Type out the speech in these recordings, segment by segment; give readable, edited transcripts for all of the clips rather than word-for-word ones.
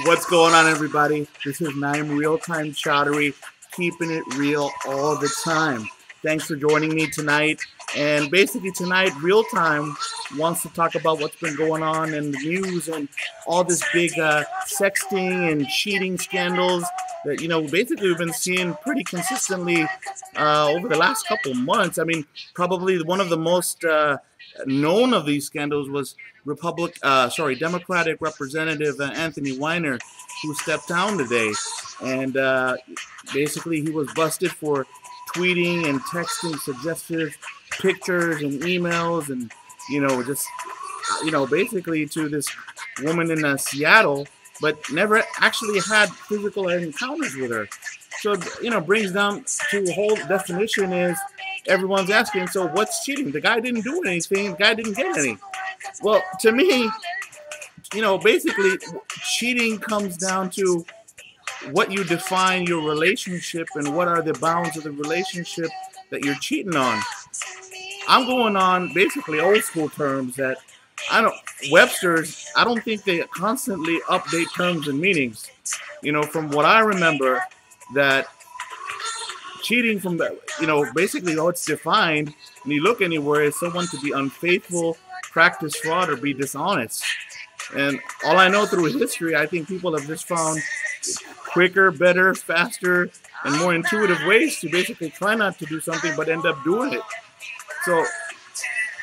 What's going on, everybody? This is Naim Realtime Chowdhury, keeping it real all the time. Thanks for joining me tonight. And basically tonight, Realtime wants to talk about what's been going on in the news and all this big sexting and cheating scandals that, basically we've been seeing pretty consistently over the last couple months. I mean, probably one of the most known of these scandals was Democratic Representative Anthony Weiner, who stepped down today. And basically he was busted for tweeting and texting suggestive pictures and emails and, basically to this woman in Seattle, but never actually had physical encounters with her. So, brings down to a whole definition is everyone's asking, so what's cheating? The guy didn't do anything. The guy didn't get any. Well, to me, basically cheating comes down to what you define your relationship and what are the bounds of the relationship that you're cheating on. I'm going on basically old school terms that Webster's, I don't think they constantly update terms and meanings. From what I remember, that cheating basically how it's defined when you look anywhere is someone to be unfaithful, practice fraud, or be dishonest. And all I know through history, I think people have just found quicker, better, faster, and more intuitive ways to basically try not to do something but end up doing it. So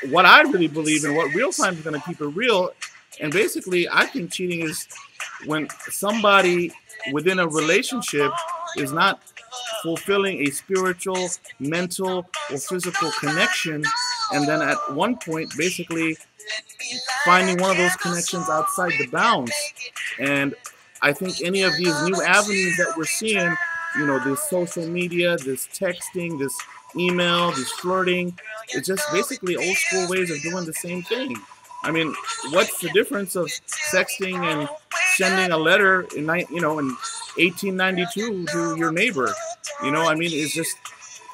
what I really believe in, what Realtime is going to keep it real, and basically I think cheating is when somebody within a relationship is not fulfilling a spiritual, mental, or physical connection, and then at one point basically finding one of those connections outside the bounds. And I think any of these new avenues that we're seeing, this social media, this texting, this email, this flirting, it's just basically old school ways of doing the same thing. I mean, what's the difference of sexting and sending a letter in 1892 to your neighbor? It's just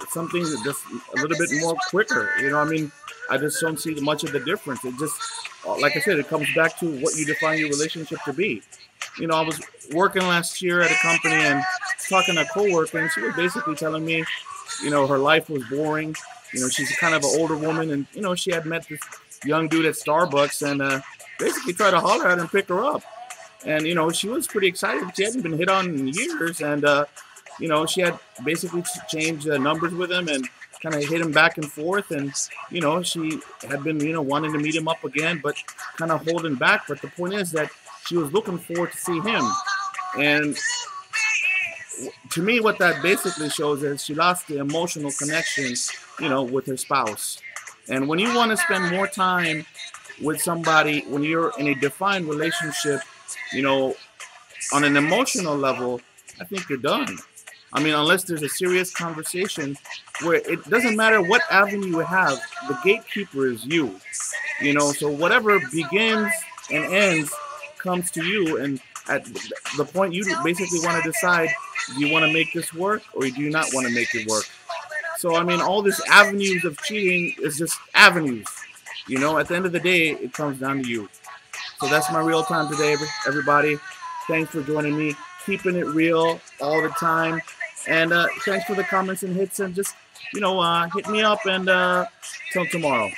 something that just a little bit more quicker. I just don't see much of the difference. It just, like I said, it comes back to what you define your relationship to be. I was working last year at a company and talking to a coworker, and she was basically telling me, her life was boring. She's kind of an older woman, and, she had met this young dude at Starbucks and basically tried to holler at her and pick her up. And, she was pretty excited. She hadn't been hit on in years. And, she had basically changed numbers with him and kind of hit him back and forth. And, she had been, wanting to meet him up again, but kind of holding back. But the point is that she was looking forward to see him. And to me, what that basically shows is she lost the emotional connection, with her spouse. And when you want to spend more time with somebody, when you're in a defined relationship, on an emotional level, I think you're done. I mean, unless there's a serious conversation where it doesn't matter what avenue you have, the gatekeeper is you. So whatever begins and ends comes to you. And at the point you basically want to decide, do you want to make this work or do you not want to make it work? So, all these avenues of cheating is just avenues. At the end of the day, it comes down to you. So that's my real time today, everybody. Thanks for joining me. Keeping it real all the time. And thanks for the comments and hits. And just, hit me up and till tomorrow.